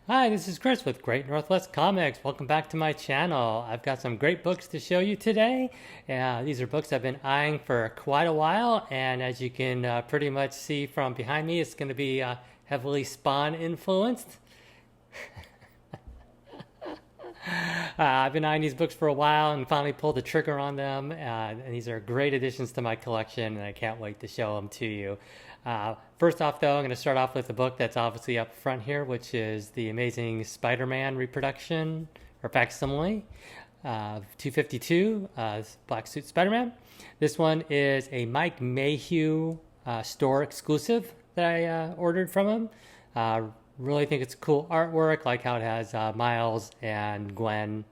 Hi, this is Chris with Great Northwest Comics. Welcome back to my channel. I've got some great books to show you today. These are books I've been eyeing for quite a while, and as you can pretty much see from behind me, it's going to be heavily Spawn influenced. I've been eyeing these books for a while and finally pulled the trigger on them. And these are great additions to my collection, and I can't wait to show them to you. First off, though, I'm going to start off with the book that's obviously up front here, which is the Amazing Spider-Man reproduction or facsimile, 252, Black Suit Spider-Man. This one is a Mike Mayhew store exclusive that I ordered from him. Really think it's cool artwork, like how it has Miles and Gwen,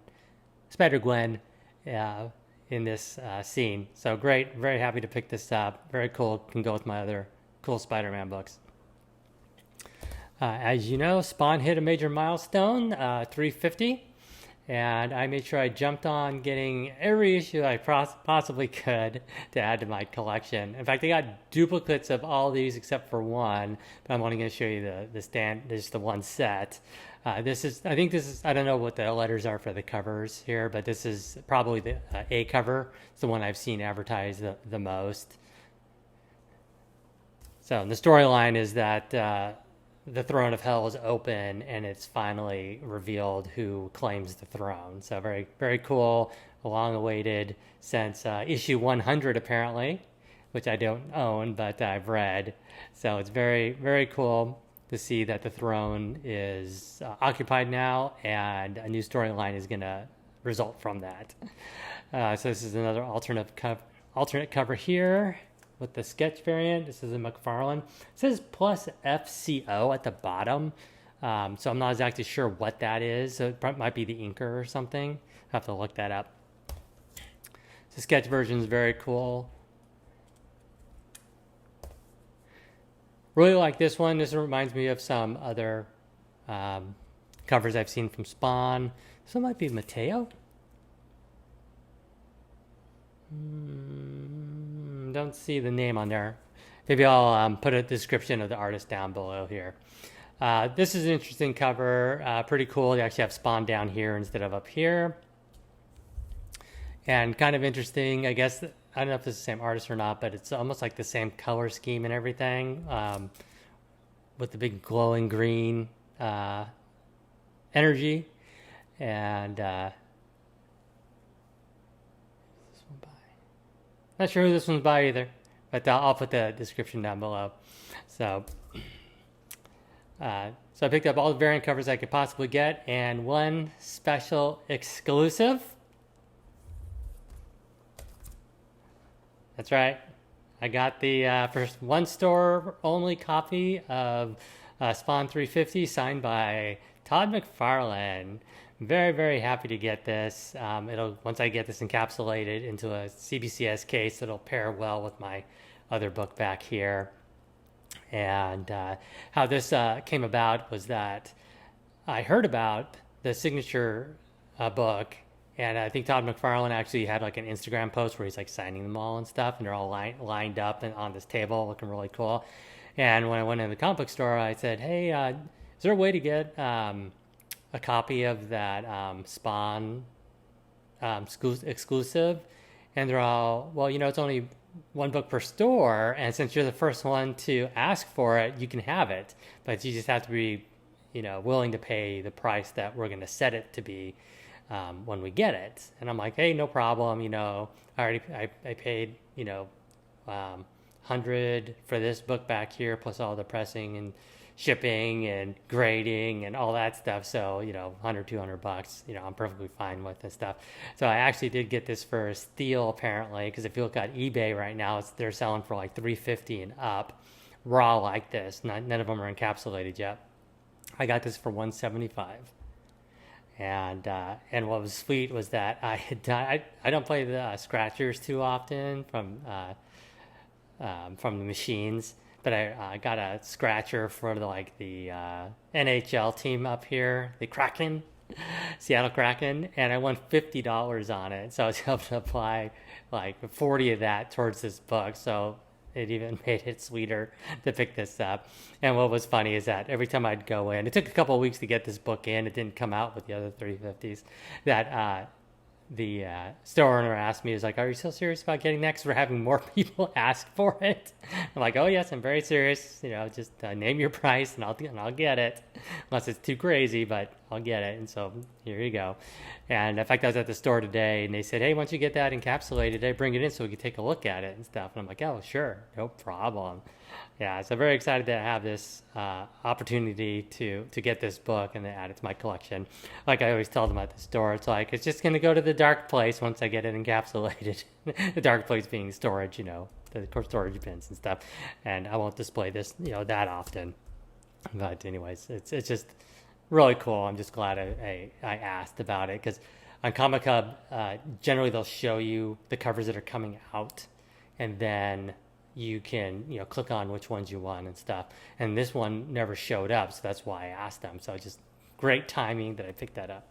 Spider-Gwen, in this scene. So great, very happy to pick this up. Very cool, can go with my other cool Spider-Man books. As you know, Spawn hit a major milestone, 350, and I made sure I jumped on getting every issue I possibly could to add to my collection. In fact, I got duplicates of all these except for one, but I'm only going to show you just the one set. I think this is, I don't know what the letters are for the covers here, but this is probably the A cover. It's the one I've seen advertised the most. So the storyline is that the throne of hell is open and it's finally revealed who claims the throne. So very, very cool, long awaited since issue 100 apparently, which I don't own, but I've read. So it's very, very cool to see that the throne is occupied now and a new storyline is going to result from that. So this is another alternate cover here with the sketch variant. This is a McFarlane. It says plus FCO at the bottom. So I'm not exactly sure what that is. So it might be the inker or something. I'll have to look that up. The sketch version is very cool. Really like this one. This reminds me of some other covers I've seen from Spawn. This one might be Mateo. Don't see the name on there. Maybe I'll put a description of the artist down below here. This is an interesting cover. Pretty cool. They actually have Spawn down here instead of up here. And kind of interesting, I guess, I don't know if it's the same artist or not, but it's almost like the same color scheme and everything, with the big glowing green energy. And not sure who this one's by either, but I'll put the description down below. So I picked up all the variant covers I could possibly get, and one special exclusive. That's right. I got the first one store only copy of Spawn 350 signed by Todd McFarlane. Very, very happy to get this. Once I get this encapsulated into a CBCS case, it'll pair well with my other book back here. And how this came about was that I heard about the signature book, and I think Todd McFarlane actually had like an Instagram post where he's like signing them all and stuff, and they're all lined up and on this table looking really cool. And when I went in the comic book store, I said, hey, is there a way to get a copy of that Spawn exclusive? And they're all, well, it's only one book per store, and since you're the first one to ask for it, you can have it, but you just have to be willing to pay the price that we're going to set it to be when we get it. And I'm like, hey, no problem. I paid 100 for this book back here, plus all the pressing and shipping and grading and all that stuff. So, 100, $200, I'm perfectly fine with this stuff. So I actually did get this for a steal apparently, because if you look at eBay right now, they're selling for like $350 and up, raw like this. None of them are encapsulated yet. I got this for $175. And what was sweet was that I don't play the scratchers too often from the machines, but I got a scratcher for the NHL team up here, the Kraken, Seattle Kraken, and I won $50 on it. So I was able to apply like 40 of that towards this book. So it even made it sweeter to pick this up. And what was funny is that every time I'd go in, it took a couple of weeks to get this book in. It didn't come out with the other 350s. That the store owner asked me, "Is like, are you so serious about getting that? 'Cause we're having more people ask for it." I'm like, "Oh yes, I'm very serious. Just name your price and I'll get it, unless it's too crazy, but I'll get it." And so here you go. And in fact, I was at the store today, and they said, "Hey, once you get that encapsulated, hey, bring it in so we can take a look at it and stuff." And I'm like, "Oh, sure, no problem." Yeah, so very excited to have this opportunity to get this book and then add it to my collection. Like I always tell them at the store, it's like it's just going to go to the dark place once I get it encapsulated. The dark place being storage, the storage bins and stuff. And I won't display this, that often. But anyways, it's just really cool. I'm just glad I asked about it because on Comic Hub, generally they'll show you the covers that are coming out, and then you can click on which ones you want and stuff. And this one never showed up, so that's why I asked them. So just great timing that I picked that up.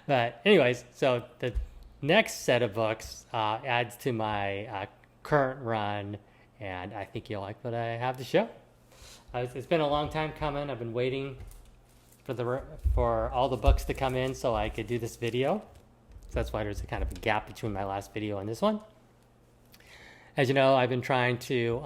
But anyways, so the next set of books adds to my current run, and I think you'll like what I have to show. It's been a long time coming. I've been waiting for all the books to come in so I could do this video. So that's why there's a kind of a gap between my last video and this one. As you know, I've been trying to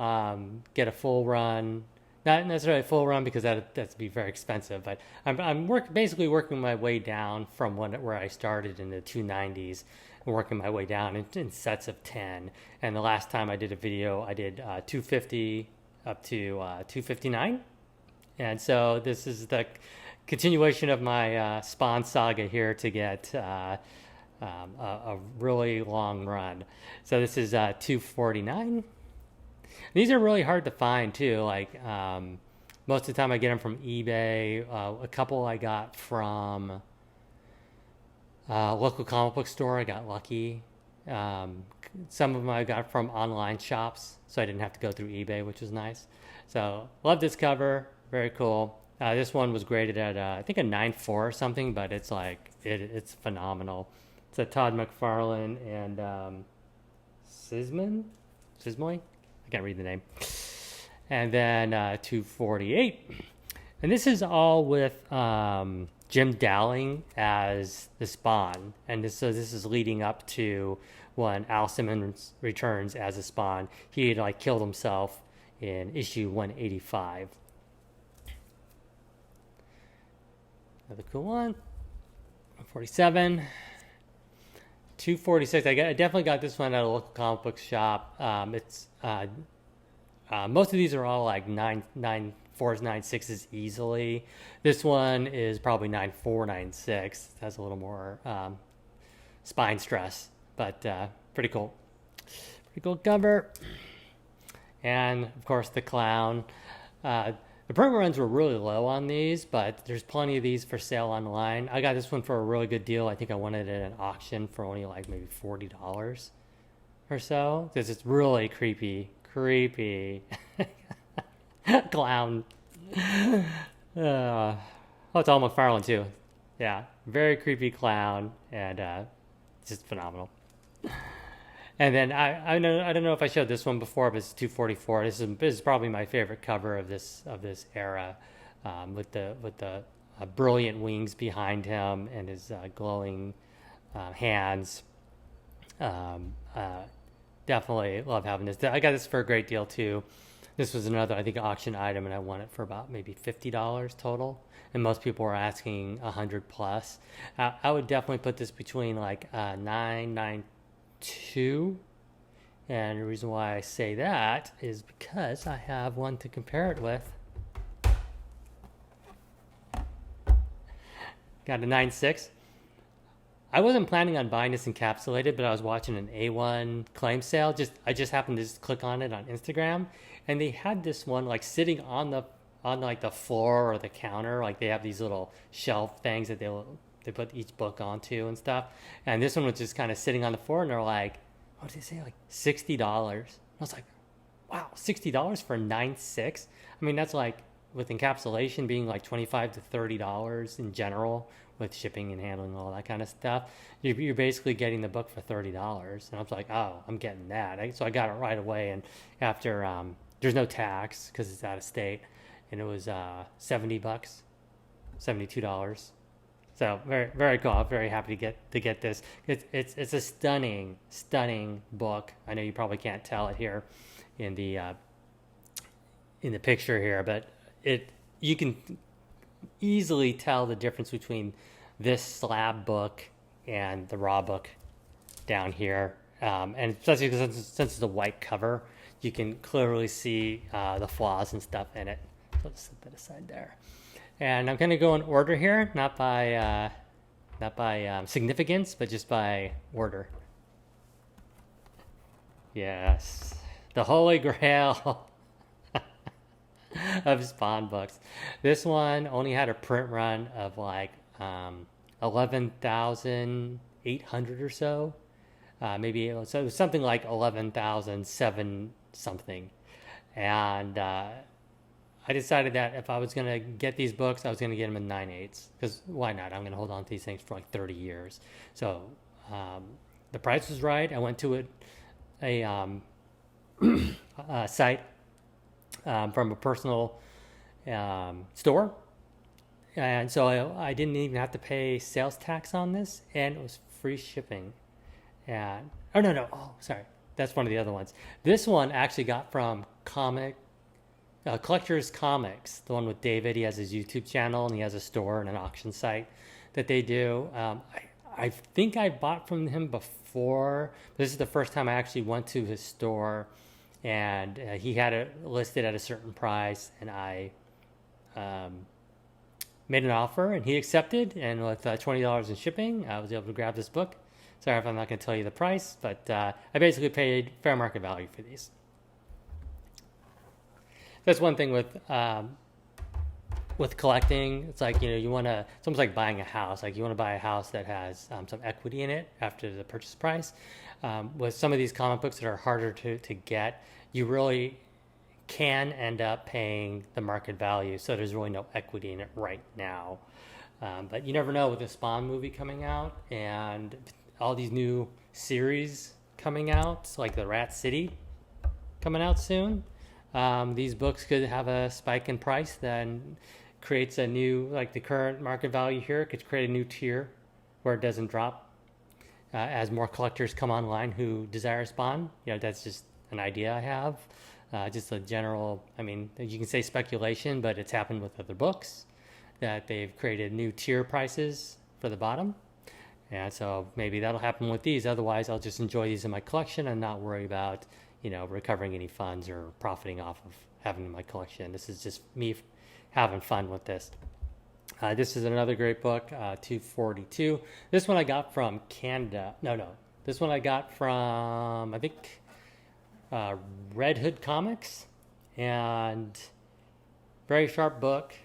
get a full run, not necessarily a full run because that's be very expensive, but I'm basically working my way down from where I started in the 290s, and working my way down in sets of 10. And the last time I did a video, I did 250 up to 259. And so this is the continuation of my Spawn saga here to get a really long run. So this is 249. These are really hard to find too. Like most of the time I get them from eBay. A couple I got from local comic book store. I got lucky. Some of them I got from online shops, so I didn't have to go through eBay, which was nice. So love this cover. Very cool. This one was graded at I think a 9.4 or something, but it's like it's phenomenal. It's a Todd McFarlane and Sismoy? I can't read the name. And then 248. And this is all with Jim Dowling as the Spawn. And this is leading up to when Al Simmons returns as a Spawn. He had killed himself in issue 185. Another cool one. 147. 246. I definitely got this one at a local comic book shop. It's most of these are all like 9.4s, 9.6s easily. This one is probably 9.4, 9.6. It has a little more spine stress, but pretty cool. Pretty cool cover. And of course the clown. The print runs were really low on these, but there's plenty of these for sale online. I got this one for a really good deal. I think I won it at an auction for only like maybe $40 or so. Because it's really creepy clown. Oh, it's all McFarlane too. Yeah, very creepy clown, and just phenomenal. And then I don't know if I showed this one before, but it's 244. This is probably my favorite cover of this era, with the brilliant wings behind him and his glowing hands. Definitely love having this. I got this for a great deal too. This was another, I think, auction item, and I won it for about maybe $50 total. And most people were asking $100 plus. I would definitely put this between like 9.2. And the reason why I say that is because I have one to compare it with. Got a 9.6. I wasn't planning on buying this encapsulated, but I was watching an A1 claim sale. I just happened to just click on it on Instagram, and they had this one like sitting on like the floor or the counter. Like they have these little shelf things that they put each book onto and stuff. And this one was just kind of sitting on the floor, and they're like, what did they say? Like $60. I was like, wow, $60 for 9.6? I mean, that's like with encapsulation being like $25 to $30 in general, with shipping and handling and all that kind of stuff, you're basically getting the book for $30. And I was like, oh, I'm getting that. So I got it right away. And after there's no tax because it's out of state, and it was $70, $72. So very, very cool. I'm very happy to get this. It's a stunning book. I know you probably can't tell it here in the picture here, but you can easily tell the difference between this slab book and the raw book down here, and especially since it's a white cover, you can clearly see the flaws and stuff in it. So let's set that aside there. And I'm going to go in order here, not by significance, but just by order. Yes, the Holy Grail of Spawn books. This one only had a print run of like 11,800 or so. Maybe it was something like 11,007 something. And I decided that if I was going to get these books, I was going to get them in 9/8. Because why not? I'm going to hold on to these things for like 30 years. So the price was right. I went to a site from a personal store. And so I didn't even have to pay sales tax on this. And it was free shipping. And sorry. That's one of the other ones. This one actually got from Collector's Comics, the one with David. He has his YouTube channel and he has a store and an auction site that they do. I think I bought from him before. This is the first time I actually went to his store, and he had it listed at a certain price, and I made an offer, and he accepted. And with $20 in shipping, I was able to grab this book. Sorry if I'm not going to tell you the price, but I basically paid fair market value for these. That's one thing with collecting. It's like, you want to, it's almost like buying a house. Like you want to buy a house that has some equity in it after the purchase price. With some of these comic books that are harder to get, you really can end up paying the market value. So there's really no equity in it right now. But you never know with the Spawn movie coming out and all these new series coming out, like the Rat City coming out soon. These books could have a spike in price that creates a new, like the current market value here, could create a new tier where it doesn't drop as more collectors come online who desire Spawn. That's just an idea I have. Just a general, you can say speculation, but it's happened with other books that they've created new tier prices for the bottom. And so maybe that'll happen with these. Otherwise, I'll just enjoy these in my collection and not worry about recovering any funds or profiting off of having my collection. This is just me having fun with this. This is another great book, 242. This one I got from Canada. No. This one I got from, I think, Red Hood Comics. And very sharp book.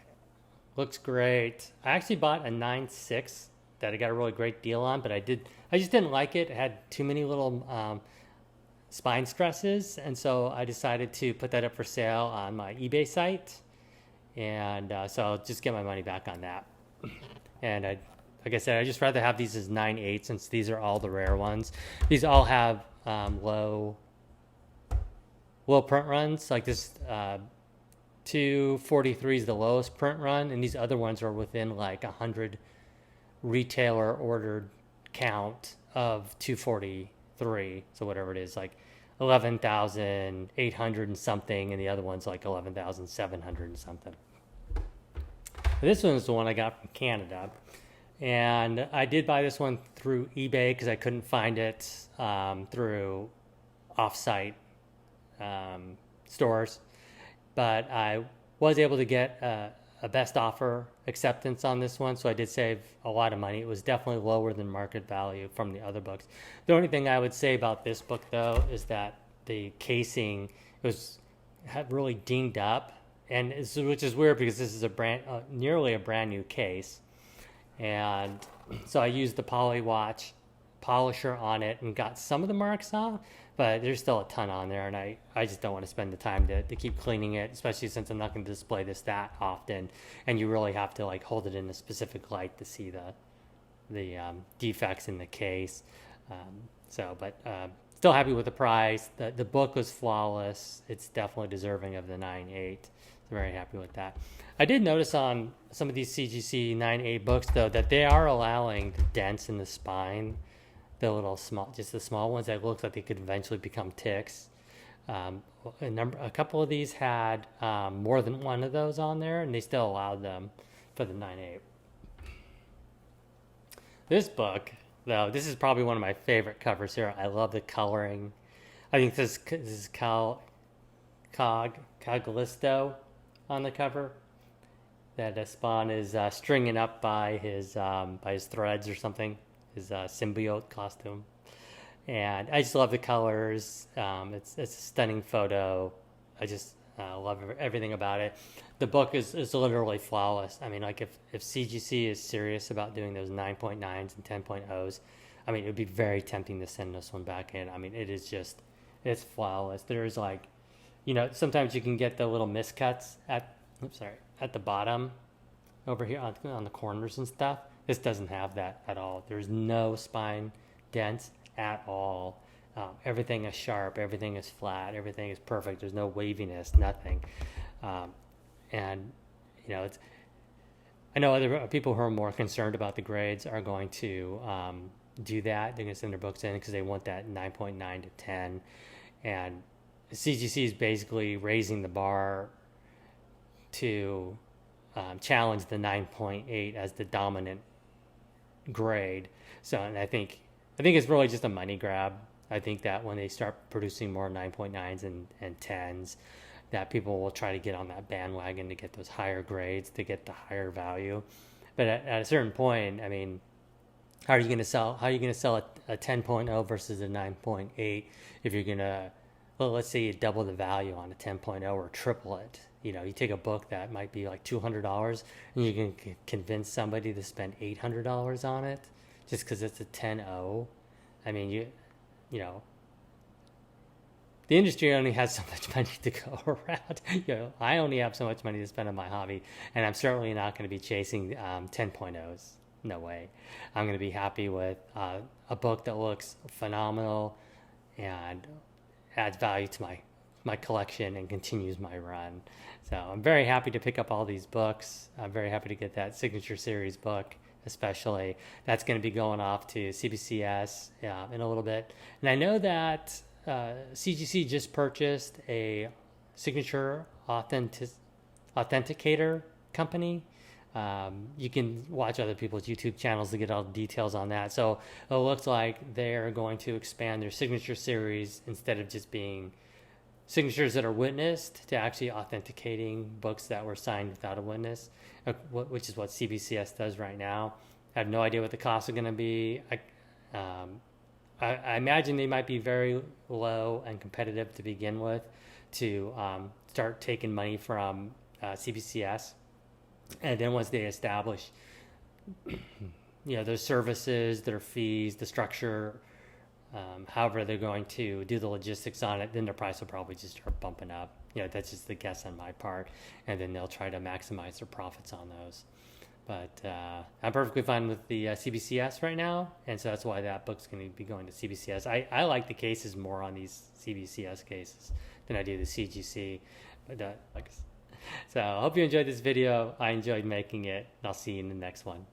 Looks great. I actually bought a 9.6 that I got a really great deal on, but I just didn't like it. It had too many little spine stresses, and so I decided to put that up for sale on my eBay site, and so I'll just get my money back on that. And like I said, I just rather have these as 9/8 since these are all the rare ones. These all have low print runs. Like this 243 is the lowest print run, and these other ones are within like 100 retailer ordered count of 243. So whatever it is, like 11,800 and something, and the other one's like 11,700 and something. This one is the one I got from Canada, and I did buy this one through eBay because I couldn't find it through off-site stores, but I was able to get a best offer acceptance on this one, so I did save a lot of money. It was definitely lower than market value from the other books. The only thing I would say about this book, though, is that the casing had really dinged up, and which is weird because this is nearly a brand new case, and so I used the Polywatch polisher on it and got some of the marks off, but there's still a ton on there, and I just don't want to spend the time to keep cleaning it, especially since I'm not going to display this that often, and you really have to like hold it in a specific light to see the defects in the case. But still happy with the price. The book was flawless. It's definitely deserving of the 9.8. So very happy with that. I did notice on some of these CGC 9.8 books though that they are allowing the dents in the spine, the little small, just the small ones that looks like they could eventually become ticks. A couple of these had more than one of those on there, and they still allowed them for the 9.8. This book, though, this is probably one of my favorite covers here. I love the coloring. I think this is Coglisto on the cover. That Spawn is stringing up by his threads or something, his symbiote costume. And I just love the colors. It's a stunning photo. I just love everything about it. The book is literally flawless. I mean, like if CGC is serious about doing those 9.9s and 10.0s, I mean, it would be very tempting to send this one back in. I mean, it's flawless. There's like, sometimes you can get the little miscuts at the bottom over here on the corners and stuff. This doesn't have that at all. There's no spine dents at all. Everything is sharp, everything is flat, everything is perfect. There's no waviness, nothing. And I know other people who are more concerned about the grades are going to do that. They're going to send their books in because they want that 9.9 to 10. And CGC is basically raising the bar to challenge the 9.8 as the dominant grade. So, and I think it's really just a money grab. I think that when they start producing more 9.9s and 10s, that people will try to get on that bandwagon to get those higher grades, to get the higher value. But at a certain point, I mean, how are you going to sell a 10.0 versus a 9.8 if you're going to, well, let's say you double the value on a 10.0 or triple it. You take a book that might be like $200 and you can convince somebody to spend $800 on it just because it's a 10.0. I mean, the industry only has so much money to go around. I only have so much money to spend on my hobby, and I'm certainly not going to be chasing 10.0s. No way. I'm going to be happy with a book that looks phenomenal and adds value to my collection and continues my run. So I'm very happy to pick up all these books. I'm very happy to get that Signature Series book, especially. That's going to be going off to CBCS in a little bit. And I know that CGC just purchased a signature authenticator company. You can watch other people's YouTube channels to get all the details on that. So it looks like they're going to expand their signature series instead of just being signatures that are witnessed to actually authenticating books that were signed without a witness, which is what CBCS does right now. I have no idea what the costs are going to be. I imagine they might be very low and competitive to begin with to start taking money from CBCS. And then once they establish, their services, their fees, the structure, however they're going to do the logistics on it, then the price will probably just start bumping up. That's just the guess on my part. And then they'll try to maximize their profits on those. But I'm perfectly fine with the CBCS right now, and so that's why that book's going to be going to CBCS. I like the cases more on these CBCS cases than I do the CGC. But so I hope you enjoyed this video. I enjoyed making it, and I'll see you in the next one.